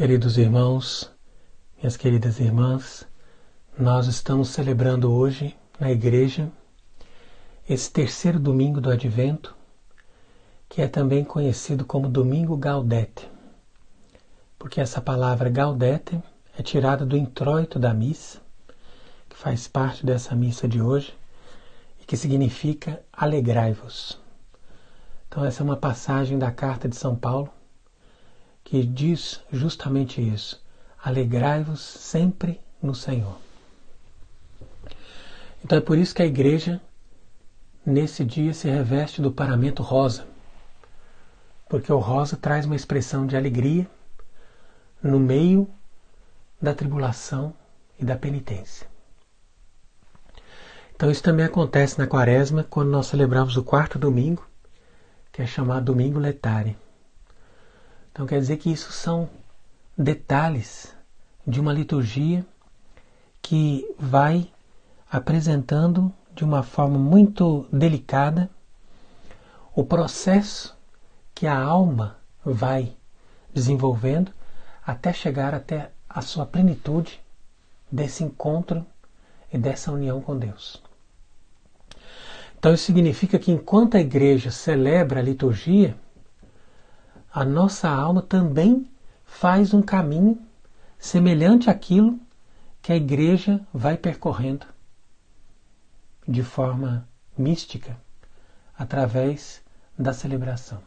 Queridos irmãos, minhas queridas irmãs, nós estamos celebrando hoje na igreja esse terceiro domingo do Advento, que é também conhecido como Domingo Gaudete, porque essa palavra Gaudete é tirada do introito da missa, que faz parte dessa missa de hoje, e que significa alegrai-vos. Então essa é uma passagem da carta de São Paulo, que diz justamente isso: alegrai-vos sempre no Senhor. Então é por isso que a igreja, nesse dia, se reveste do paramento rosa, porque o rosa traz uma expressão de alegria no meio da tribulação e da penitência. Então isso também acontece na Quaresma, quando nós celebramos o quarto domingo, que é chamado Domingo Letare. Então quer dizer que isso são detalhes de uma liturgia que vai apresentando de uma forma muito delicada o processo que a alma vai desenvolvendo até chegar até a sua plenitude desse encontro e dessa união com Deus. Então isso significa que enquanto a igreja celebra a liturgia, a nossa alma também faz um caminho semelhante àquilo que a igreja vai percorrendo de forma mística através da celebração.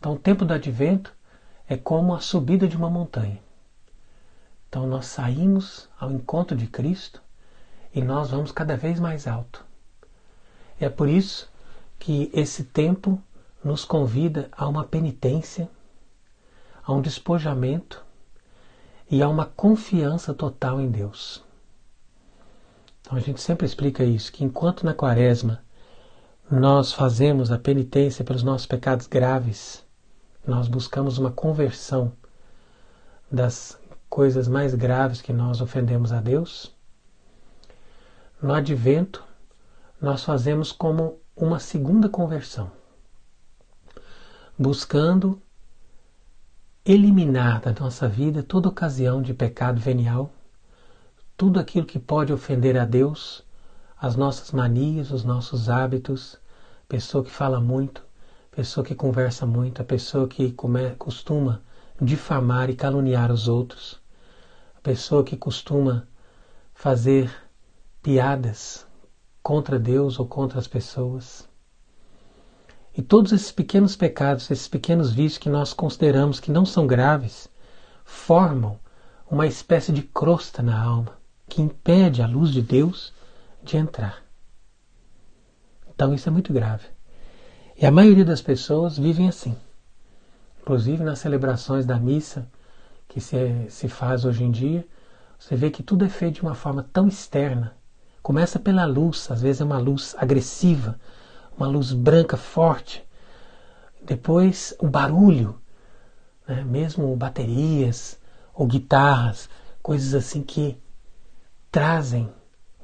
Então o tempo do Advento é como a subida de uma montanha. Então nós saímos ao encontro de Cristo e nós vamos cada vez mais alto. E é por isso que esse tempo nos convida a uma penitência, a um despojamento e a uma confiança total em Deus. Então a gente sempre explica isso, que enquanto na Quaresma nós fazemos a penitência pelos nossos pecados graves, nós buscamos uma conversão das coisas mais graves que nós ofendemos a Deus, no Advento nós fazemos como uma segunda conversão, buscando eliminar da nossa vida toda ocasião de pecado venial, tudo aquilo que pode ofender a Deus, as nossas manias, os nossos hábitos, pessoa que fala muito, pessoa que conversa muito, a pessoa que costuma difamar e caluniar os outros, a pessoa que costuma fazer piadas contra Deus ou contra as pessoas. E todos esses pequenos pecados, esses pequenos vícios que nós consideramos que não são graves, formam uma espécie de crosta na alma, que impede a luz de Deus de entrar. Então isso é muito grave. E a maioria das pessoas vivem assim. Inclusive nas celebrações da missa que se faz hoje em dia, você vê que tudo é feito de uma forma tão externa. Começa pela luz, às vezes é uma luz agressiva, uma luz branca forte. Depois o barulho, né? Mesmo baterias ou guitarras, coisas assim que trazem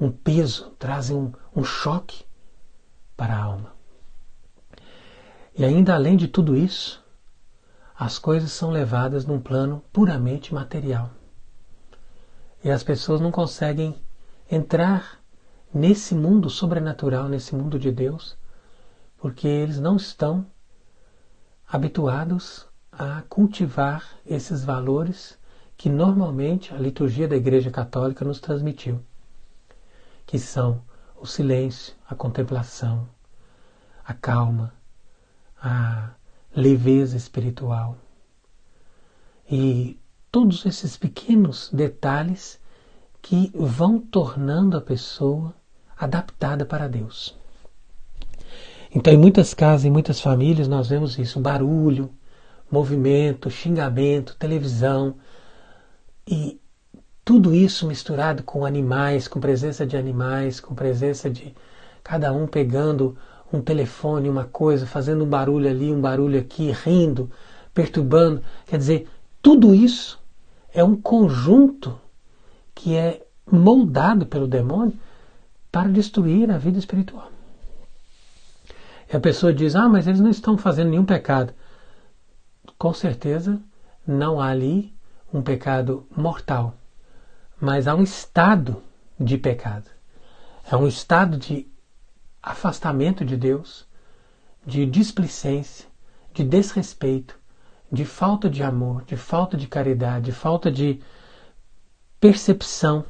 um peso, trazem um choque para a alma. E ainda além de tudo isso, as coisas são levadas num plano puramente material. E as pessoas não conseguem entrar nesse mundo sobrenatural, nesse mundo de Deus, porque eles não estão habituados a cultivar esses valores que normalmente a liturgia da Igreja Católica nos transmitiu, que são o silêncio, a contemplação, a calma, a leveza espiritual. E todos esses pequenos detalhes que vão tornando a pessoa adaptada para Deus. Então em muitas casas, em muitas famílias nós vemos isso, barulho, movimento, xingamento, televisão, e tudo isso misturado com animais, com presença de animais, com presença de cada um pegando um telefone, uma coisa, fazendo um barulho ali, um barulho aqui, rindo, perturbando. Quer dizer, tudo isso é um conjunto que é moldado pelo demônio para destruir a vida espiritual. E a pessoa diz, mas eles não estão fazendo nenhum pecado. Com certeza não há ali um pecado mortal, mas há um estado de pecado. É um estado de afastamento de Deus, de displicência, de desrespeito, de falta de amor, de falta de caridade, de falta de percepção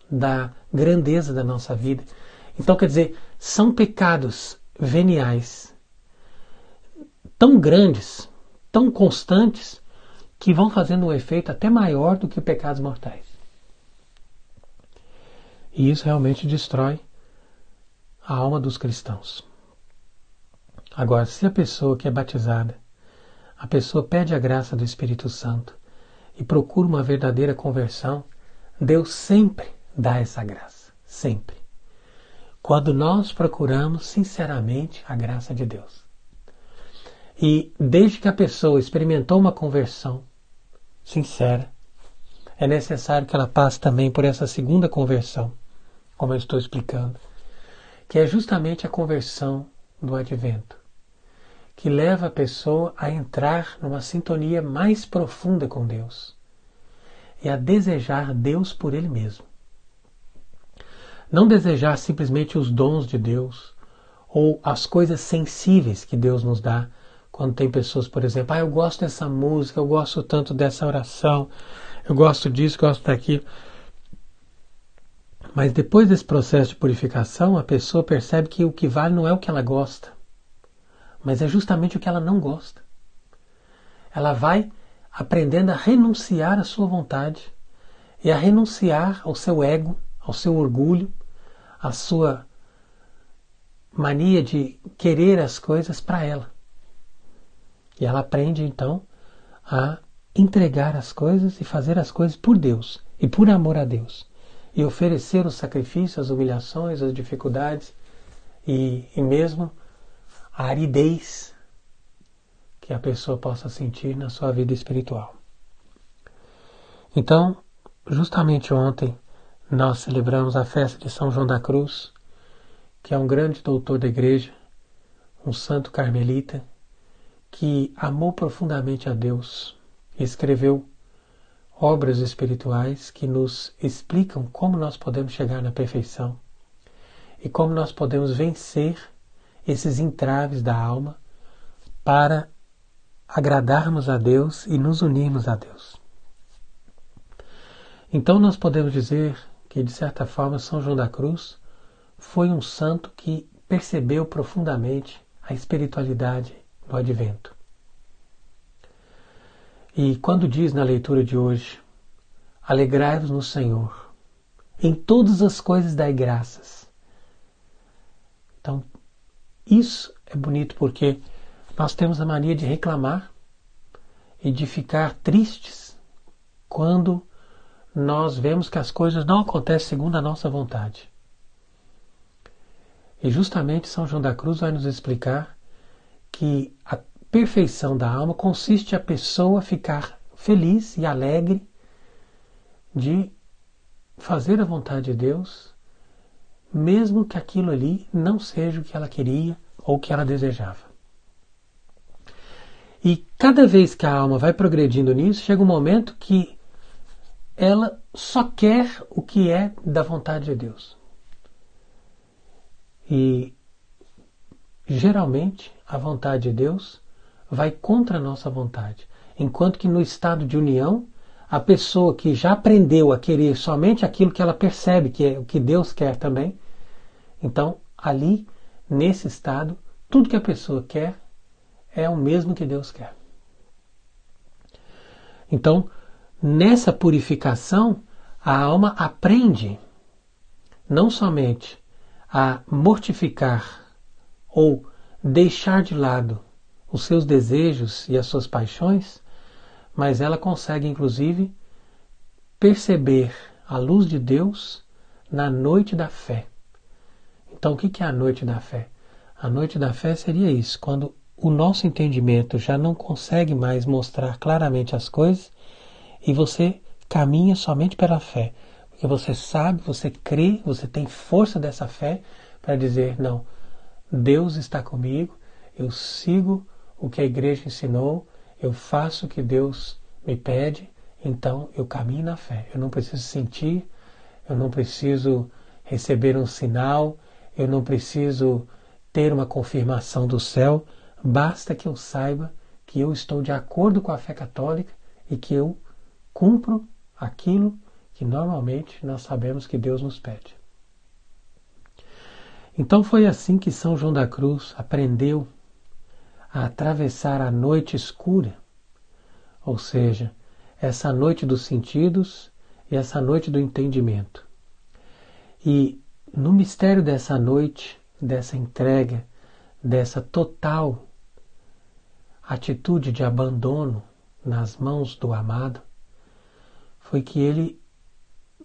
da grandeza da nossa vida. Então, quer dizer, são pecados veniais tão grandes, tão constantes, que vão fazendo um efeito até maior do que pecados mortais. E isso realmente destrói a alma dos cristãos. Agora, se a pessoa que é batizada, a pessoa pede a graça do Espírito Santo e procura uma verdadeira conversão, Deus sempre dá essa graça. Sempre. Quando nós procuramos sinceramente a graça de Deus. E desde que a pessoa experimentou uma conversão sincera, é necessário que ela passe também por essa segunda conversão, como eu estou explicando, que é justamente a conversão do advento, que leva a pessoa a entrar numa sintonia mais profunda com Deus e a desejar Deus por Ele mesmo. Não desejar simplesmente os dons de Deus ou as coisas sensíveis que Deus nos dá. Quando tem pessoas, por exemplo, eu gosto dessa música, eu gosto tanto dessa oração, eu gosto disso, gosto daquilo. Mas depois desse processo de purificação, a pessoa percebe que o que vale não é o que ela gosta, mas é justamente o que ela não gosta. Ela vai aprendendo a renunciar à sua vontade e a renunciar ao seu ego, ao seu orgulho, à sua mania de querer as coisas para ela. E ela aprende, então, a entregar as coisas e fazer as coisas por Deus e por amor a Deus. E oferecer os sacrifícios, as humilhações, as dificuldades e mesmo a aridez que a pessoa possa sentir na sua vida espiritual. Então, justamente ontem, nós celebramos a festa de São João da Cruz, que é um grande doutor da igreja, um santo carmelita, que amou profundamente a Deus e escreveu obras espirituais que nos explicam como nós podemos chegar na perfeição e como nós podemos vencer esses entraves da alma para agradarmos a Deus e nos unirmos a Deus. Então nós podemos dizer que, de certa forma, São João da Cruz foi um santo que percebeu profundamente a espiritualidade do advento. E quando diz na leitura de hoje, alegrai-vos no Senhor, em todas as coisas dai graças. Então, isso é bonito porque nós temos a mania de reclamar e de ficar tristes quando nós vemos que as coisas não acontecem segundo a nossa vontade. E justamente São João da Cruz vai nos explicar que a perfeição da alma consiste a pessoa ficar feliz e alegre de fazer a vontade de Deus, mesmo que aquilo ali não seja o que ela queria ou o que ela desejava. E cada vez que a alma vai progredindo nisso, chega um momento que ela só quer o que é da vontade de Deus. E geralmente a vontade de Deus vai contra a nossa vontade. Enquanto que no estado de união, a pessoa que já aprendeu a querer somente aquilo que ela percebe que é o que Deus quer também, então ali, nesse estado, tudo que a pessoa quer é o mesmo que Deus quer. Então, nessa purificação, a alma aprende não somente a mortificar ou deixar de lado os seus desejos e as suas paixões, mas ela consegue, inclusive, perceber a luz de Deus na noite da fé. Então, o que é a noite da fé? A noite da fé seria isso, quando o nosso entendimento já não consegue mais mostrar claramente as coisas e você caminha somente pela fé. Porque você sabe, você crê, você tem força dessa fé para dizer, não, Deus está comigo, eu sigo o que a igreja ensinou, eu faço o que Deus me pede, então eu caminho na fé. Eu não preciso sentir, eu não preciso receber um sinal, eu não preciso ter uma confirmação do céu, basta que eu saiba que eu estou de acordo com a fé católica e que eu cumpro aquilo que normalmente nós sabemos que Deus nos pede. Então foi assim que São João da Cruz aprendeu a atravessar a noite escura, ou seja, essa noite dos sentidos e essa noite do entendimento. E no mistério dessa noite, dessa entrega, dessa total atitude de abandono nas mãos do amado, foi que ele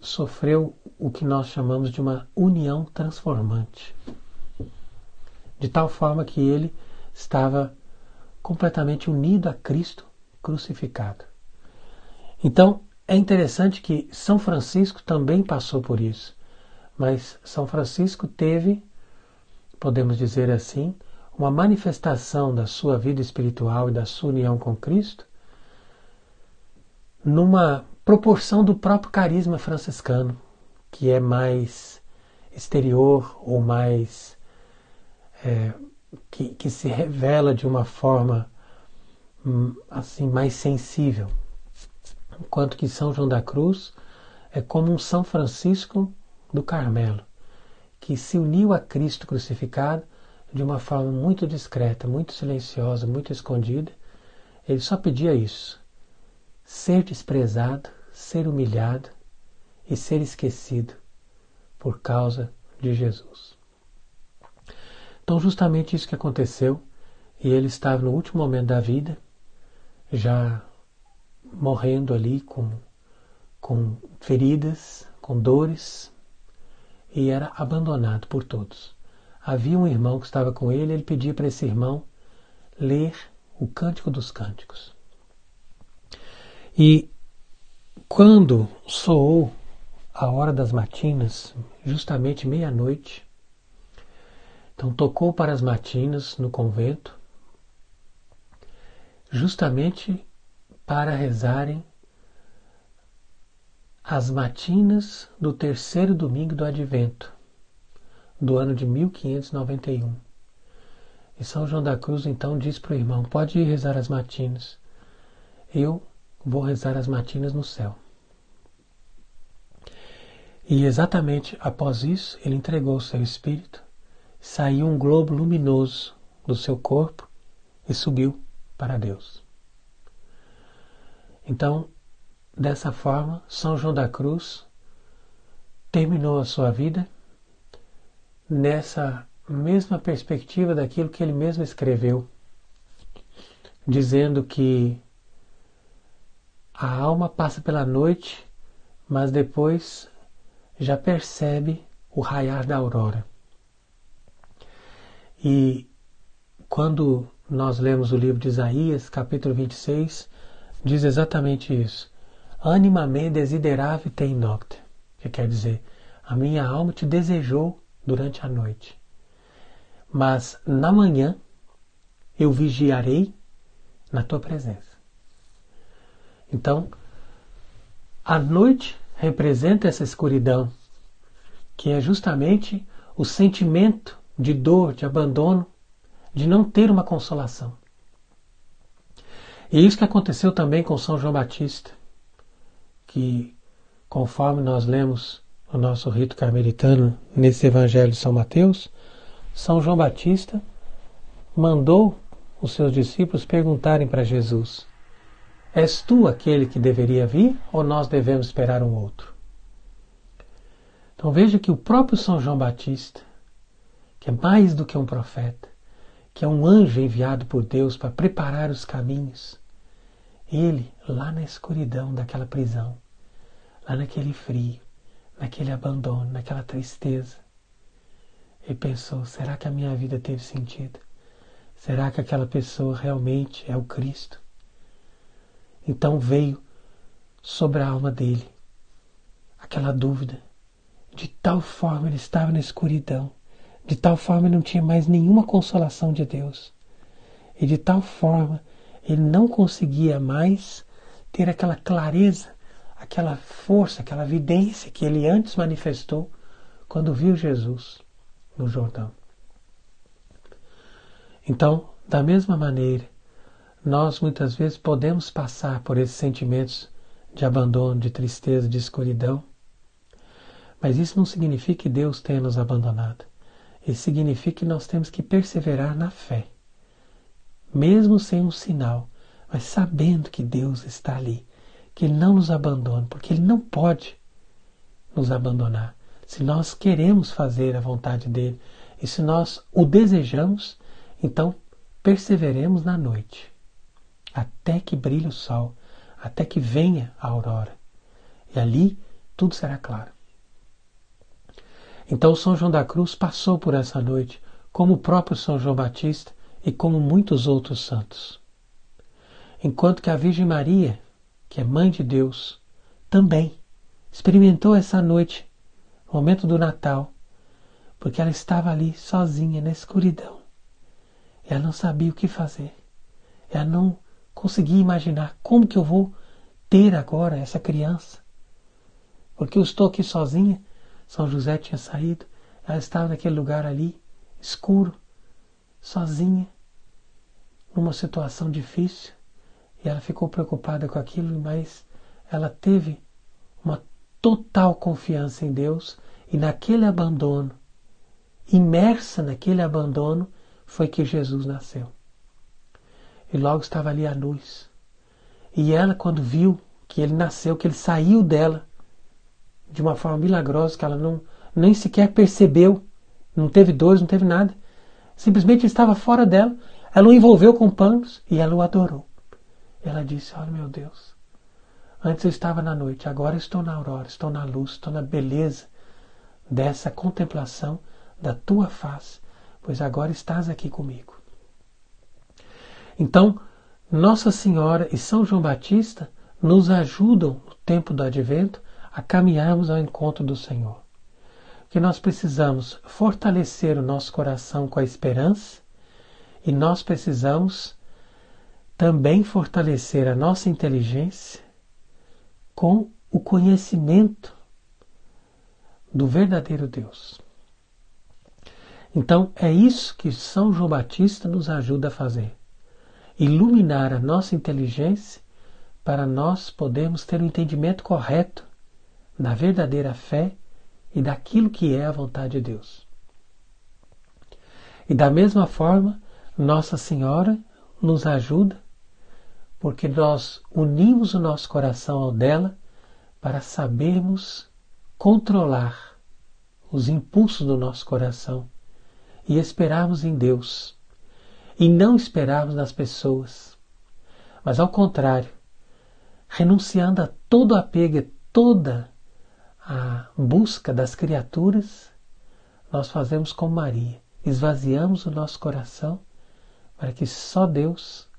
sofreu o que nós chamamos de uma união transformante. De tal forma que ele estava completamente unido a Cristo crucificado. Então, é interessante que São Francisco também passou por isso. Mas São Francisco teve, podemos dizer assim, uma manifestação da sua vida espiritual e da sua união com Cristo numa proporção do próprio carisma franciscano, que é mais exterior ou mais que se revela de uma forma assim mais sensível, enquanto que São João da Cruz é como um São Francisco do Carmelo, que se uniu a Cristo crucificado de uma forma muito discreta, muito silenciosa, muito escondida. Ele só pedia isso: ser desprezado, ser humilhado e ser esquecido por causa de Jesus. Então, justamente isso que aconteceu, e ele estava no último momento da vida, já morrendo ali com feridas, com dores, e era abandonado por todos. Havia um irmão que estava com ele, ele pedia para esse irmão ler o Cântico dos Cânticos. E quando soou a hora das matinas, justamente meia-noite, então tocou para as matinas no convento, justamente para rezarem as matinas do terceiro domingo do Advento, do ano de 1591. E São João da Cruz então diz para o irmão: pode ir rezar as matinas, eu vou rezar as matinas no céu. E exatamente após isso, ele entregou o seu espírito, saiu um globo luminoso do seu corpo e subiu para Deus. Então, dessa forma, São João da Cruz terminou a sua vida nessa mesma perspectiva daquilo que ele mesmo escreveu, dizendo que a alma passa pela noite, mas depois já percebe o raiar da aurora. E quando nós lemos o livro de Isaías, capítulo 26, diz exatamente isso: Anima me desideravit in nocte, que quer dizer, a minha alma te desejou durante a noite, mas na manhã eu vigiarei na tua presença. Então, a noite representa essa escuridão, que é justamente o sentimento de dor, de abandono, de não ter uma consolação. E isso que aconteceu também com São João Batista, que, conforme nós lemos no nosso rito carmelitano, nesse Evangelho de São Mateus, São João Batista mandou os seus discípulos perguntarem para Jesus: és tu aquele que deveria vir ou nós devemos esperar um outro? Então veja que o próprio São João Batista, que é mais do que um profeta, que é um anjo enviado por Deus para preparar os caminhos, ele, lá na escuridão daquela prisão, lá naquele frio, naquele abandono, naquela tristeza, ele pensou: será que a minha vida teve sentido? Será que aquela pessoa realmente é o Cristo? Então veio sobre a alma dele aquela dúvida. De tal forma ele estava na escuridão, de tal forma ele não tinha mais nenhuma consolação de Deus, e de tal forma Ele não conseguia mais ter aquela clareza, aquela força, aquela evidência que ele antes manifestou quando viu Jesus no Jordão. Então, da mesma maneira, nós muitas vezes podemos passar por esses sentimentos de abandono, de tristeza, de escuridão, mas isso não significa que Deus tenha nos abandonado. Isso significa que nós temos que perseverar na fé, mesmo sem um sinal, mas sabendo que Deus está ali, que Ele não nos abandona, porque Ele não pode nos abandonar. Se nós queremos fazer a vontade dEle e se nós o desejamos, então perseveremos na noite, até que brilhe o sol, até que venha a aurora. E ali tudo será claro. Então São João da Cruz passou por essa noite, como o próprio São João Batista e como muitos outros santos. Enquanto que a Virgem Maria, que é Mãe de Deus, também experimentou essa noite, no momento do Natal, porque ela estava ali sozinha na escuridão. Ela não sabia o que fazer. Ela não conseguia imaginar como que eu vou ter agora essa criança. Porque eu estou aqui sozinha. São José tinha saído. Ela estava naquele lugar ali, escuro, sozinha, numa situação difícil. E ela ficou preocupada com aquilo, mas ela teve uma total confiança em Deus. E naquele abandono, imersa naquele abandono, foi que Jesus nasceu. E logo estava ali a luz. E ela, quando viu que ele nasceu, que ele saiu dela de uma forma milagrosa, que ela nem sequer percebeu, não teve dores, não teve nada, simplesmente estava fora dela, ela o envolveu com panos e ela o adorou. Ela disse: olha, meu Deus, antes eu estava na noite, agora estou na aurora, estou na luz, estou na beleza dessa contemplação da tua face, pois agora estás aqui comigo. Então, Nossa Senhora e São João Batista nos ajudam no tempo do Advento a caminharmos ao encontro do Senhor. Porque nós precisamos fortalecer o nosso coração com a esperança e nós precisamos também fortalecer a nossa inteligência com o conhecimento do verdadeiro Deus. Então, é isso que São João Batista nos ajuda a fazer. Iluminar a nossa inteligência para nós podermos ter o entendimento correto da verdadeira fé e daquilo que é a vontade de Deus. E da mesma forma, Nossa Senhora nos ajuda porque nós unimos o nosso coração ao dela para sabermos controlar os impulsos do nosso coração e esperarmos em Deus. E não esperarmos nas pessoas, mas ao contrário, renunciando a todo apego e toda a busca das criaturas, nós fazemos como Maria, esvaziamos o nosso coração para que só Deus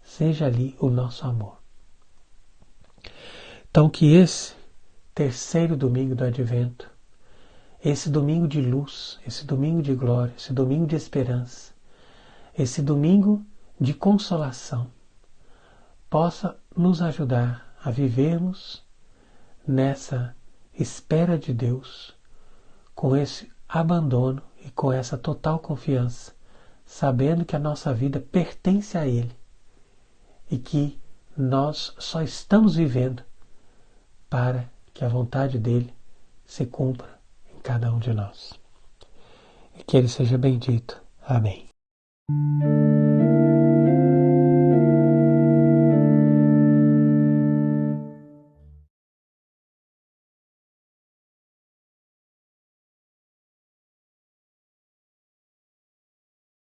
seja ali o nosso amor. Então que esse terceiro domingo do Advento, esse domingo de luz, esse domingo de glória, esse domingo de esperança, esse domingo de consolação, possa nos ajudar a vivermos nessa espera de Deus, com esse abandono e com essa total confiança, sabendo que a nossa vida pertence a Ele e que nós só estamos vivendo para que a vontade dEle se cumpra em cada um de nós. E que Ele seja bendito. Amém.